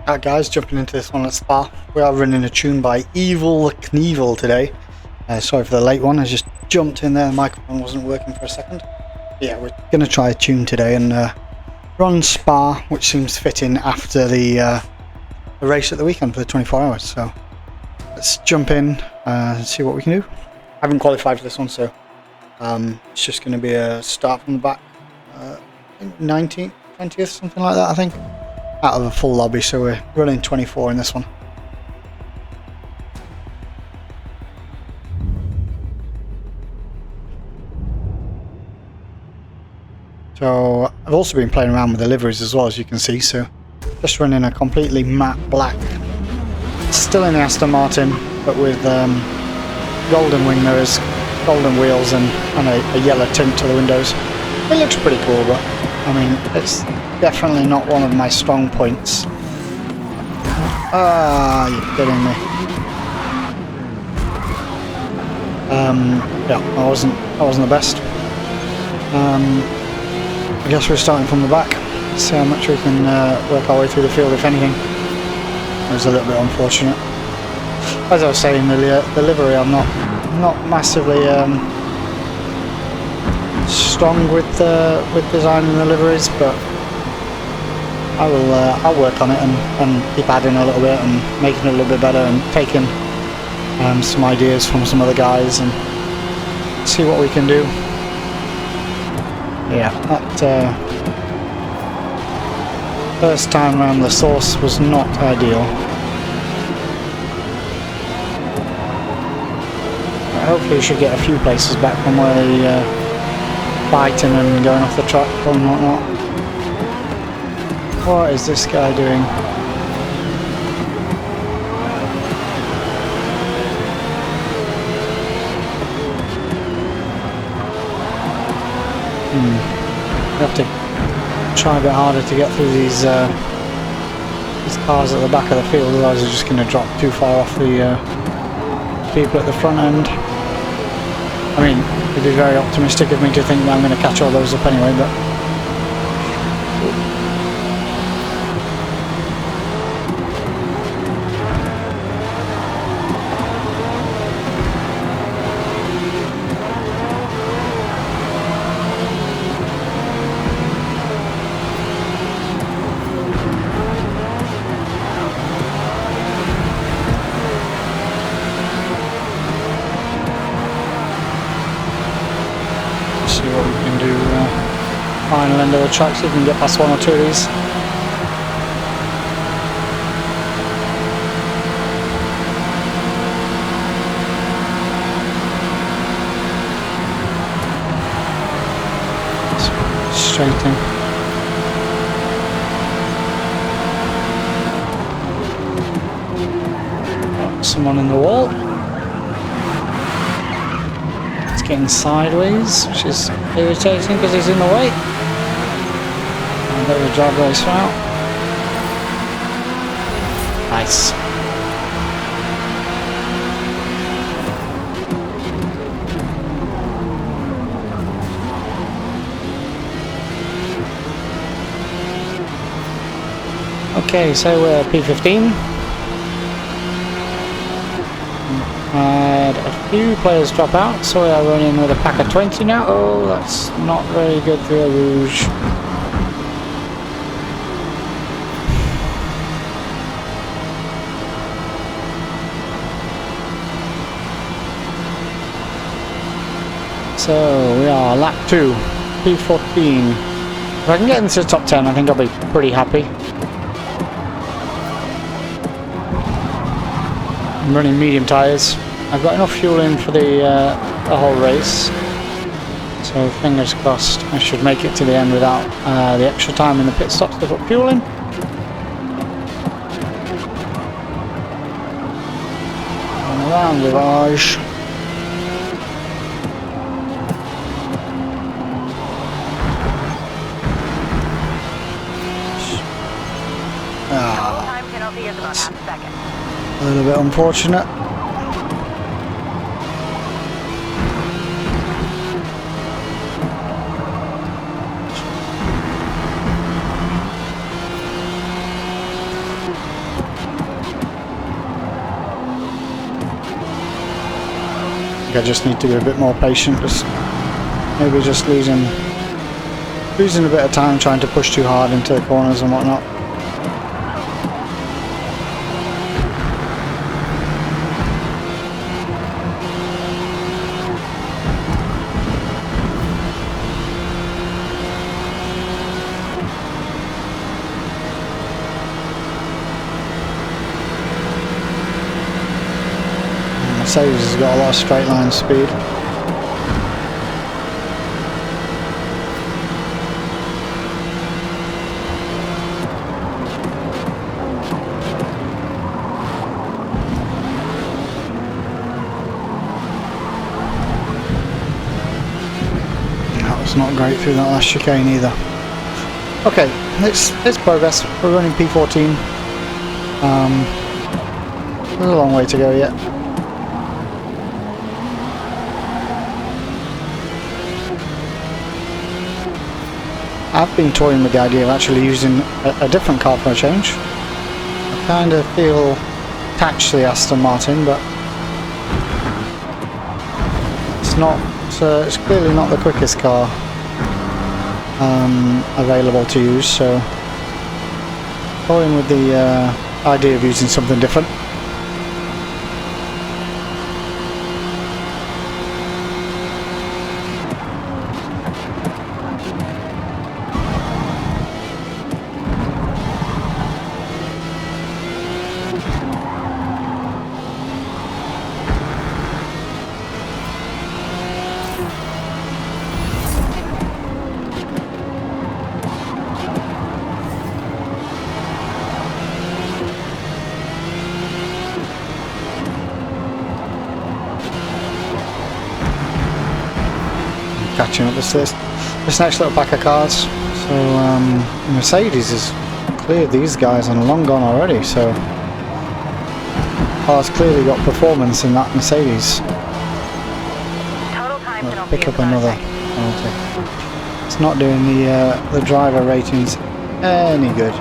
Alright guys, jumping into this one at Spa. We are running a tune by Evil Knievel today. Sorry for the late one, I just jumped in there, the microphone wasn't working for a second. Yeah, we're going to try a tune today and run Spa, which seems fitting after the race at the weekend for the 24 hours. So let's jump in and see what we can do. I haven't qualified for this one, so it's just going to be a start from the back. 19th, 20th, something like that I think. Out of a full lobby, so we're running 24 in this one. So I've also been playing around with the liveries as well, as you can see, so just running a completely matte black, still in the Aston Martin, but with golden wing mirrors, golden wheels and a yellow tint to the windows. It looks pretty cool, but I mean, it's definitely not one of my strong points. Ah, you're kidding me. Yeah, I wasn't the best. I guess we're starting from the back. See how much we can work our way through the field, if anything. It was a little bit unfortunate. As I was saying, the livery, I'm not massively strong with designing the liveries, but I'll work on it and keep adding a little bit and making it a little bit better and taking some ideas from some other guys and see what we can do. Yeah, that first time around the source was not ideal. Hopefully we should get a few places back from where the fighting and going off the track and whatnot. What is this guy doing? We have to try a bit harder to get through these cars at the back of the field, otherwise they're just going to drop too far off the people at the front end. I mean, it'd be very optimistic of me to think that I'm going to catch all those up anyway, but see what we can do. Final end of the track, so we can get past one or two of these. Straight in. Got someone in the wall. Getting sideways, which is irritating because he's in the way. And a bit of a drag race out. Nice. Okay, so we're P15. Had a few players drop out, so we are running with a pack of 20 now. Oh, that's not very good for a Rouge. So we are lap 2, P14. If I can get into the top 10, I think I'll be pretty happy. I'm running medium tyres. I've got enough fuel in for the whole race, so fingers crossed I should make it to the end without the extra time in the pit stops to put fuel in. And around virage. A little bit unfortunate. think I just need to be a bit more patient. Maybe just losing a bit of time trying to push too hard into the corners and whatnot. Mercedes has got a lot of straight line speed. That was not great through that last chicane either. Okay, it's progress. We're running P14. There's a long way to go yet. I've been toying with the idea of actually using a different car for a change. I kind of feel attached to the Aston Martin, but it's not. It's clearly not the quickest car available to use. So, toying with the idea of using something different. Catching up with this next little pack of cars. So Mercedes has cleared these guys and long gone already, so car's clearly got performance in that Mercedes. We'll pick up another penalty. It's not doing the driver ratings any good.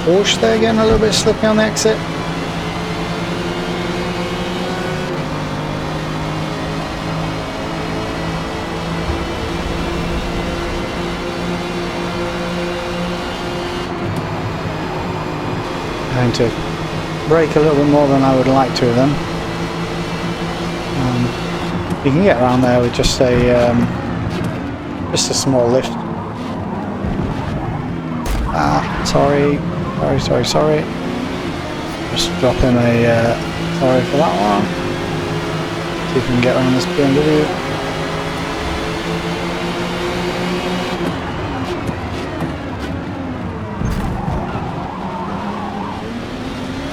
Porsche there getting a little bit slippy on the exit. Going to brake a little bit more than I would like to then. You can get around there with just a small lift. Sorry. Just drop him a sorry for that one. See if we can get around this BMW.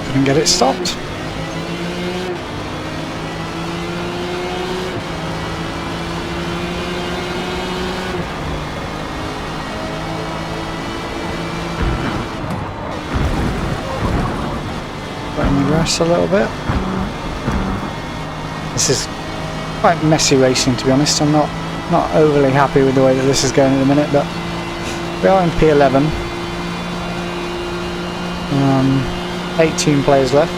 Couldn't get it stopped. A little bit. This is quite messy racing, to be honest. I'm not overly happy with the way that this is going at the minute, but we are in P11. 18 players left.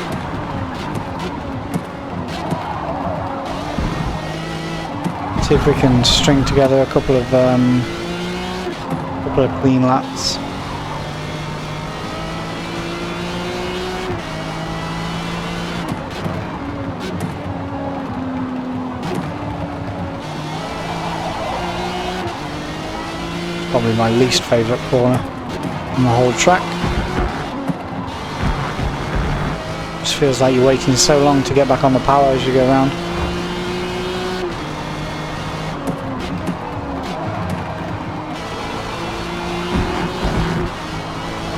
See if we can string together a couple of clean laps. Probably my least favourite corner on the whole track. Just feels like you're waiting so long to get back on the power as you go around.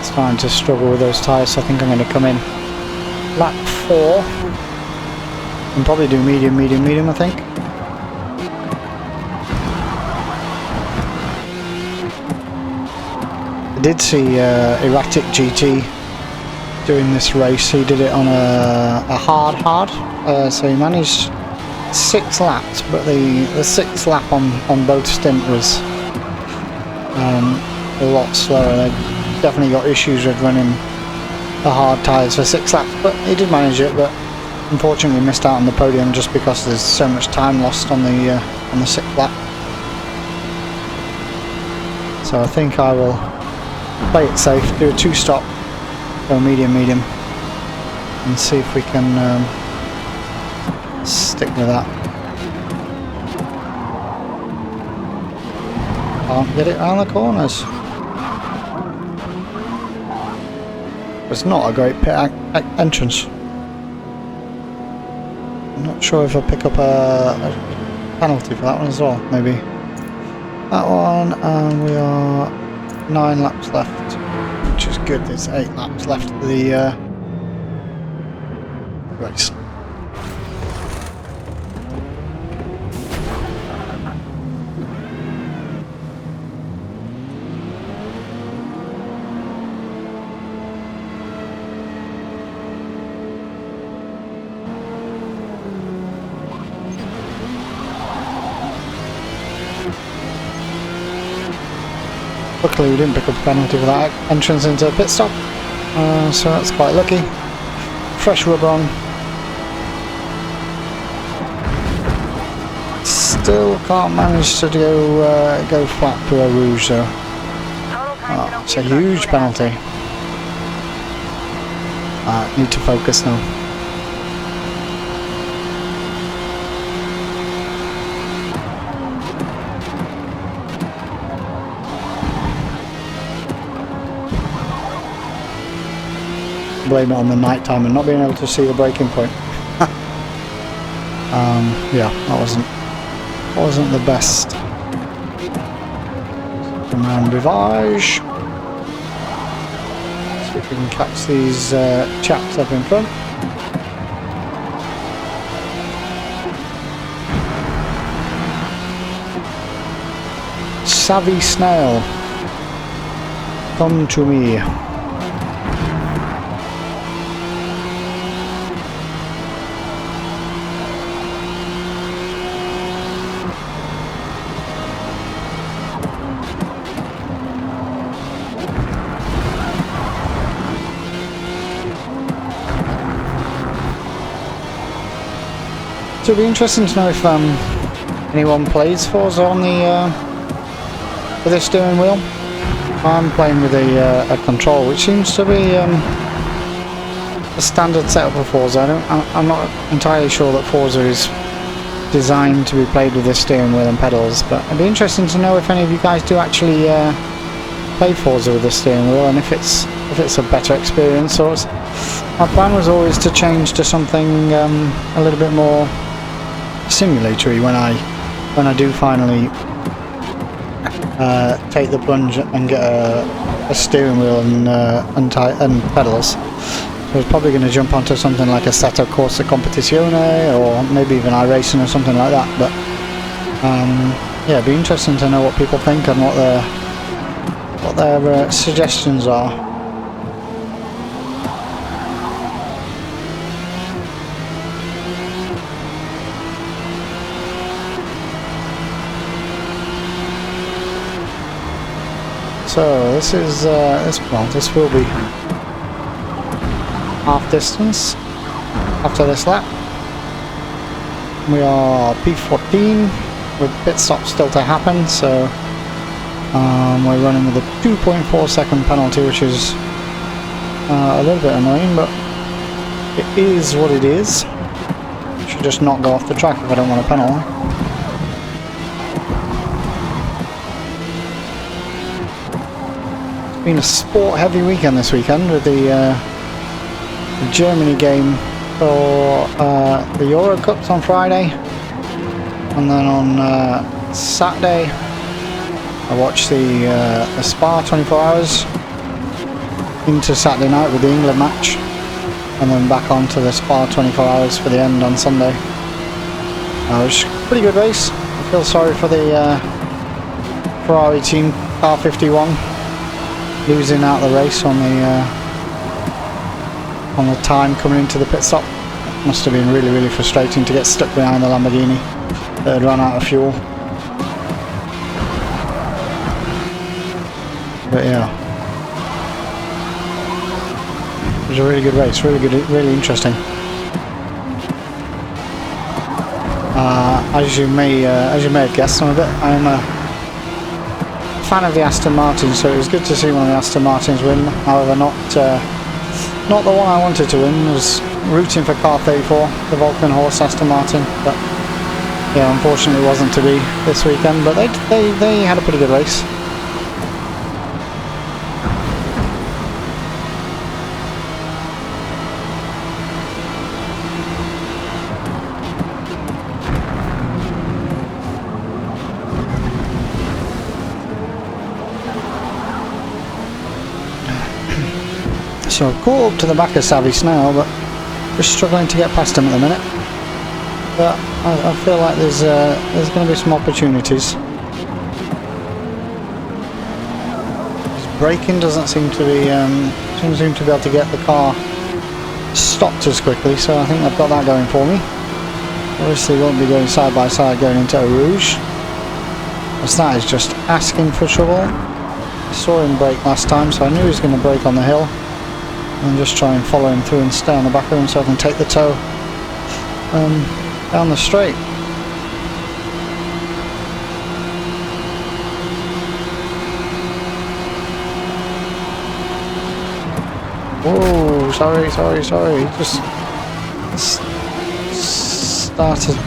Starting to struggle with those tyres, so I think I'm going to come in lap 4 and probably do medium, I think. I did see Erratic GT doing this race. He did it on a hard, so he managed 6 laps, but the 6th lap on both stint was a lot slower. They definitely got issues with running the hard tyres for 6 laps, but he did manage it, but unfortunately missed out on the podium just because there's so much time lost on the 6th lap. So I think I will play it safe, do a 2-stop, go medium, and see if we can stick with that. Can't get it around the corners. It's not a great pit entrance. I'm not sure if I'll pick up a penalty for that one as well, maybe. That one, and we are 9 laps left, which is good. There's 8 laps left of the race. Luckily we didn't pick up a penalty for that entrance into a pit stop, so that's quite lucky. Fresh rubber on. Still can't manage to go flat to a rouge though. Oh, it's a huge penalty. Need to focus now. Blame it on the night time and not being able to see the braking point. Yeah, that wasn't the best. Command rivage. See if we can catch these chaps up in front. Savvy snail, come to me. So it'll be interesting to know if anyone plays Forza on the with a steering wheel. I'm playing with a control, which seems to be a standard setup of Forza. I'm not entirely sure that Forza is designed to be played with a steering wheel and pedals, but it'd be interesting to know if any of you guys do actually play Forza with a steering wheel, and if it's a better experience. Or my plan was always to change to something a little bit more simulatory when I do finally take the plunge and get a steering wheel and pedals. So I was probably going to jump onto something like a Assetto Corsa Competizione, or maybe even iRacing or something like that. But yeah, it'd be interesting to know what people think and what their suggestions are. So this is this will be half distance after this lap. We are P14 with pit stop still to happen, so we're running with a 2.4 second penalty, which is a little bit annoying, but it is what it is. Should just not go off the track if I don't want a penalty. Been a sport heavy weekend this weekend with the Germany game for the Euro Cups on Friday, and then on Saturday I watched the Spa 24 hours into Saturday night with the England match, and then back on to the Spa 24 hours for the end on Sunday. It was a pretty good race. I feel sorry for the Ferrari team, car 51. Losing out the race on on the time coming into the pit stop. Must have been really, really frustrating to get stuck behind the Lamborghini that had run out of fuel. But yeah, it was a really good race, really good, really interesting. As you may have guessed, I'm a fan of the Aston Martin, so it was good to see one of the Aston Martins win. However, not the one I wanted to win. I was rooting for car 34, the Vulcan horse Aston Martin, but yeah, unfortunately it wasn't to be this weekend. But they had a pretty good race. So I've caught up to the back of Savvy Snail, but just struggling to get past him at the minute. But I feel like there's going to be some opportunities. His braking doesn't seem to be able to get the car stopped as quickly, so I think I've got that going for me. Obviously won't be going side by side going into a Rouge, because that is just asking for trouble. I saw him brake last time, so I knew he was going to brake on the hill. And just try and follow him through and stay on the back of him so I can take the tow down the straight. Whoa, sorry. Just started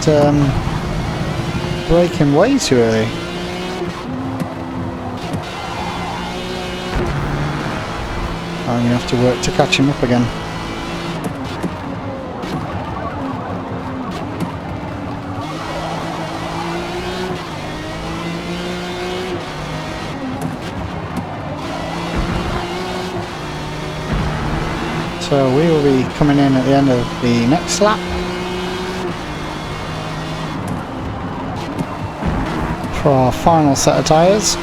braking way too early. I'm going to have to work to catch him up again. So we will be coming in at the end of the next lap. For our final set of tyres.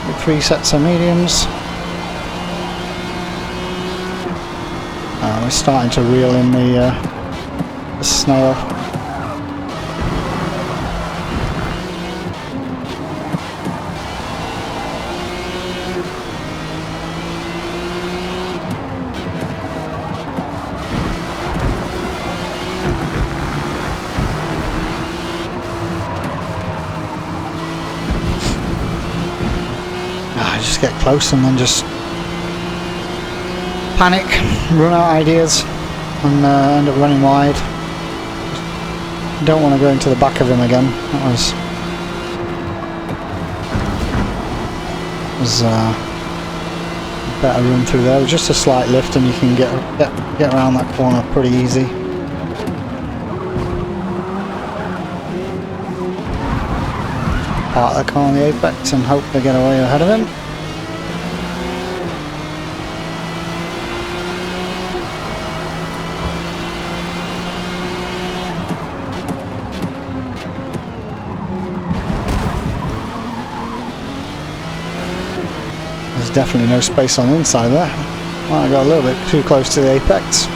With 3 sets of mediums. We're starting to reel in the snail. I just get close and then just panic, run out of ideas, and end up running wide. Don't want to go into the back of him again. That was a better run through there. Just a slight lift, and you can get around that corner pretty easy. Park the car on the apex and hope they get away ahead of him. Definitely no space on the inside there. Well, I got a little bit too close to the apex.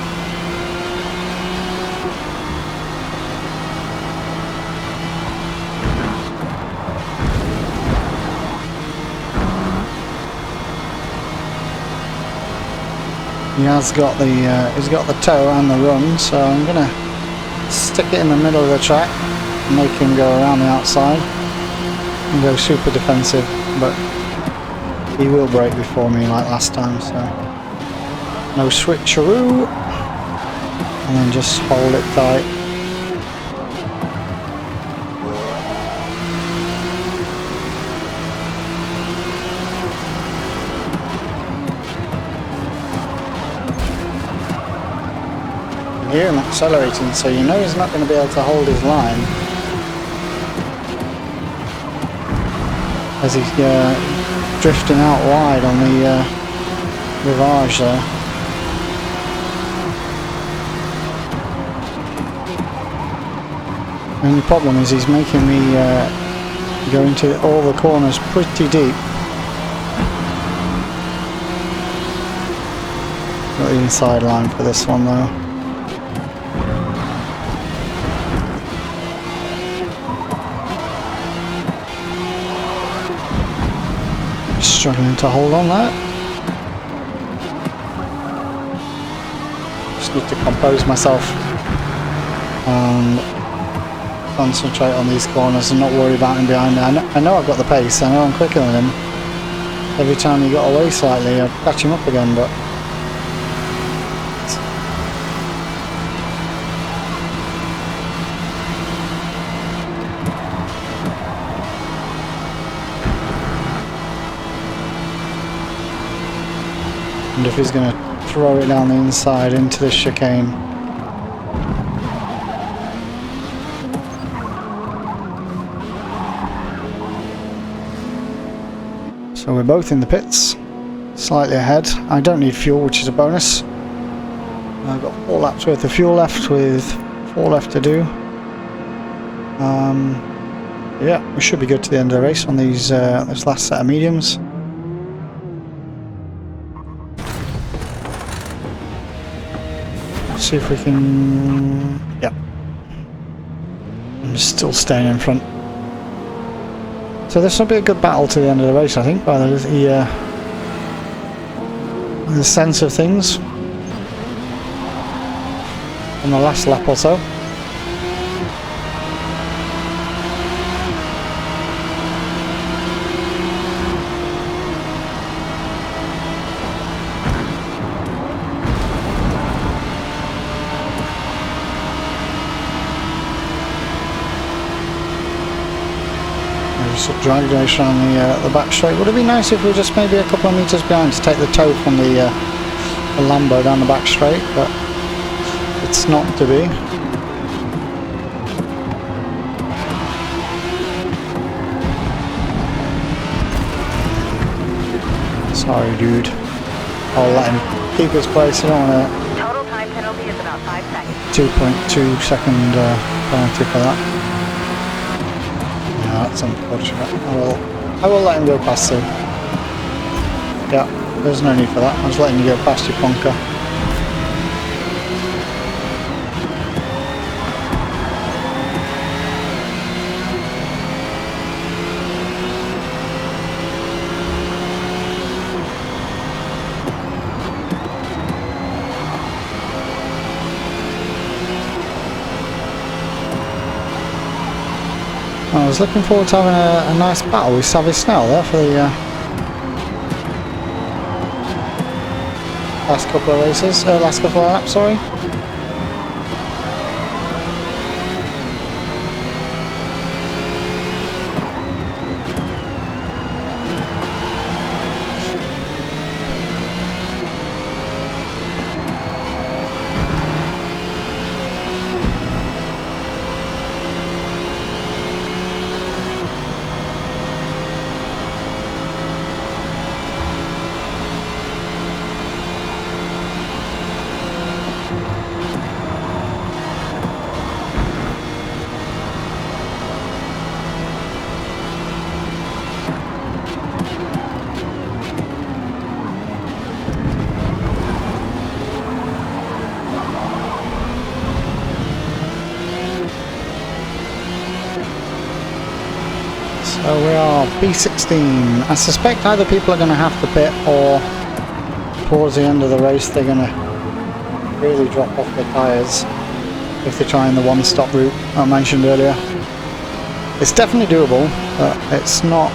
He's got the toe and the run, so I'm gonna stick it in the middle of the track, make him go around the outside, and go super defensive, but he will brake before me like last time, so no switcheroo, and then just hold it tight. You hear him accelerating, so you know he's not going to be able to hold his line as he's drifting out wide on the Rivage there. The only problem is he's making me go into all the corners pretty deep. Got the inside line for this one though. Struggling to hold on there. Just need to compose myself and concentrate on these corners and not worry about him behind me. I know I've got the pace, I know I'm quicker than him. Every time he got away slightly, I'd catch him up again, but and if he's going to throw it down the inside into the chicane. So we're both in the pits, slightly ahead. I don't need fuel, which is a bonus. I've got 4 laps worth of fuel left with 4 left to do. Yeah, we should be good to the end of the race on these this last set of mediums. See if we can... yeah. I'm still staying in front. So this will be a good battle to the end of the race, I think, by the sense of things. On the last lap or so. Drag race around the back straight. Would it be nice if we were just maybe a couple of metres behind to take the toe from the Lambo down the back straight, but it's not to be. Sorry, dude. I'll let him keep his place. I don't want to. Total time penalty is about 5 seconds. 2.2 second penalty for that. That's unfortunate. I will let him go past him. Yeah, there's no need for that. I was letting you go past your plonker. I was looking forward to having a nice battle with Savvy Snell there for the last couple of races, last couple of laps, sorry. So we are B16. I suspect either people are going to have to pit or towards the end of the race they're going to really drop off their tyres if they're trying the one-stop route I mentioned earlier. It's definitely doable, but it's not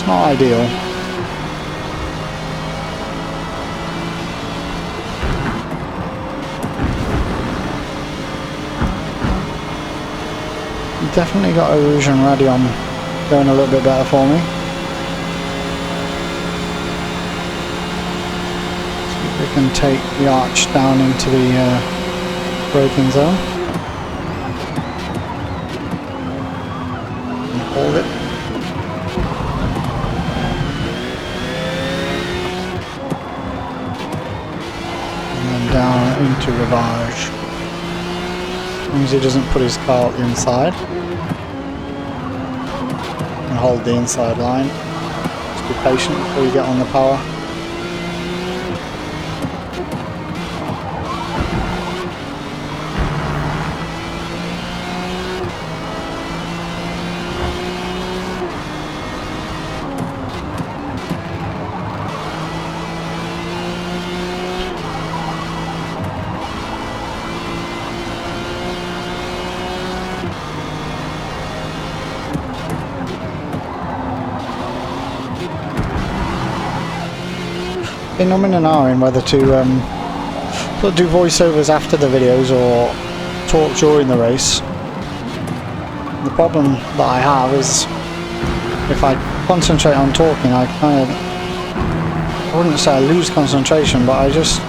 ideal. Definitely got Rouge and Radion going a little bit better for me. See if we can take the arch down into the braking zone. And hold it. And then down into Rivage. As long as he doesn't put his car inside. And hold the inside line. Just be patient before you get on the power. been umming and ahhing whether to sort of do voiceovers after the videos or talk during the race. The problem that I have is if I concentrate on talking, I wouldn't say I lose concentration, but I just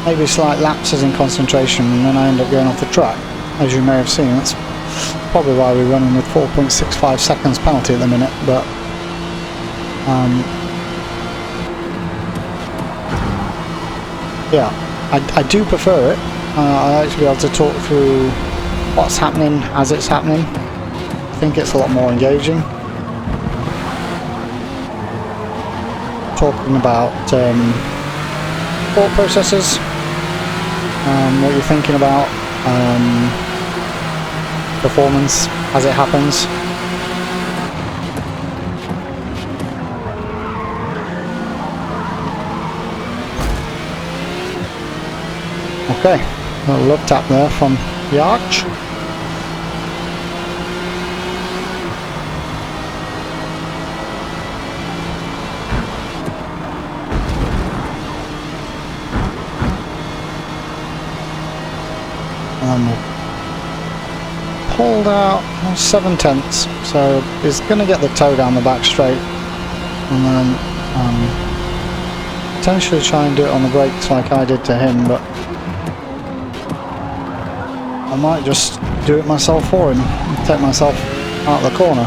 maybe slight lapses in concentration and then I end up going off the track. As you may have seen, that's probably why we're running with 4.65 seconds penalty at the minute, but yeah, I do prefer it. I like to be able to talk through what's happening as it's happening. I think it's a lot more engaging. Talking about thought processes, what you're thinking about, performance as it happens. Okay, a little love tap there from the arch. And we'll pulled out 7/10, so he's going to get the toe down the back straight, and then potentially try and do it on the brakes like I did to him, but I might just do it myself for him and take myself out of the corner.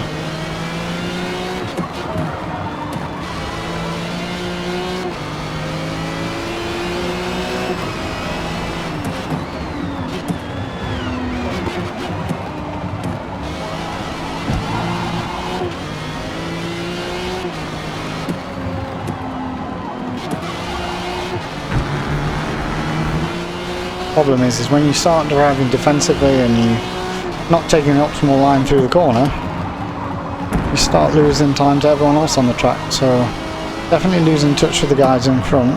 Problem is when you start driving defensively and you're not taking the optimal line through the corner, you start losing time to everyone else on the track, so definitely losing touch with the guys in front.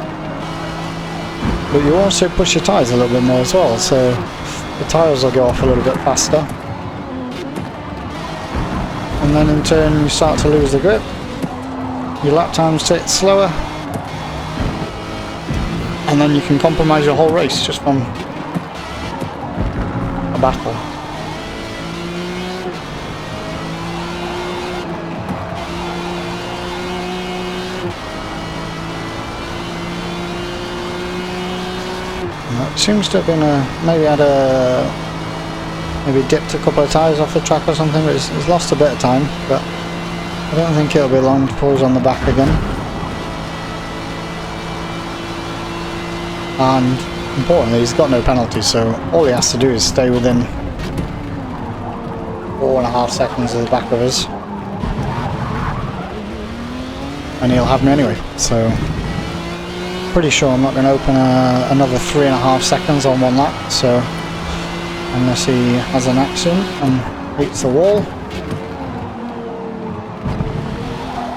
But you also push your tyres a little bit more as well, so the tyres will go off a little bit faster, and then in turn you start to lose the grip, your lap times get slower, and then you can compromise your whole race just from a battle. And that seems to have been maybe dipped a couple of tyres off the track or something, but he's lost a bit of time, but I don't think it'll be long before he's on the back again. And importantly, he's got no penalties, so all he has to do is stay within 4.5 seconds of the back of us, and he'll have me anyway. So pretty sure I'm not going to open another 3.5 seconds on one lap, so unless he has an accident and hits the wall.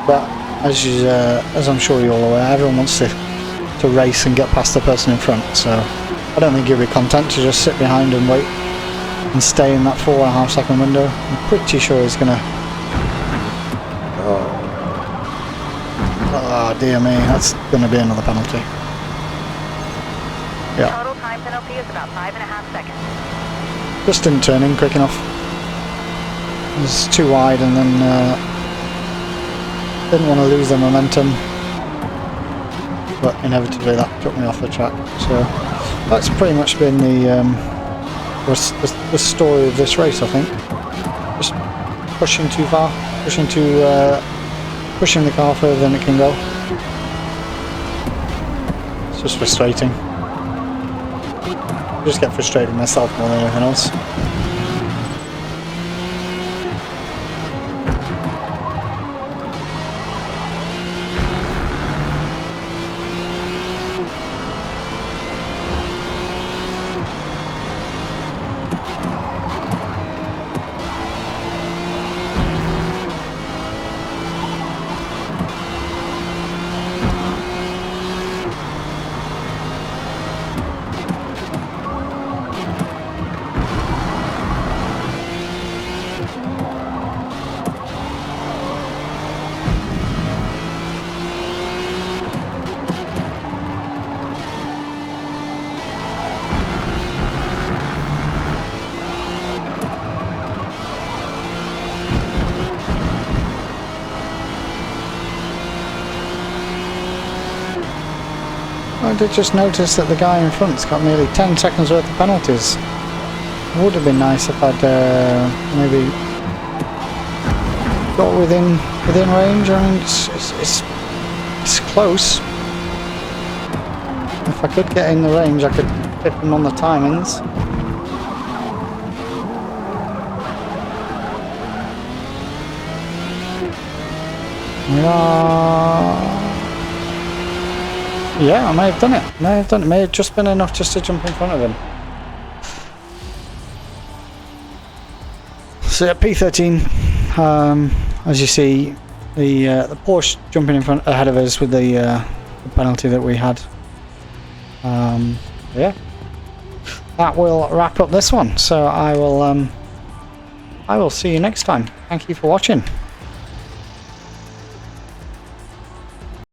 But as I'm sure you're all aware, everyone wants to race and get past the person in front, so I don't think he'll be content to just sit behind and wait and stay in that 4.5 second window. I'm pretty sure he's gonna... oh dear me, that's gonna be another penalty. Yeah. Total time penalty is about 5.5 seconds. Just didn't turn in quick enough. It was too wide, and then didn't want to lose the momentum. But inevitably that took me off the track. So that's pretty much been the story of this race, I think. Just pushing too far, pushing the car further than it can go. It's just frustrating. I just get frustrated myself more than anything else. I did just notice that the guy in front's got nearly 10 seconds worth of penalties. It would have been nice if I'd maybe got within range. I mean, it's close. If I could get in the range, I could fit him on the timings. Yeah, I may have done it. May have just been enough just to jump in front of him. So at P13, as you see, the Porsche jumping in front ahead of us with the penalty that we had. Yeah, that will wrap up this one. So I will see you next time. Thank you for watching.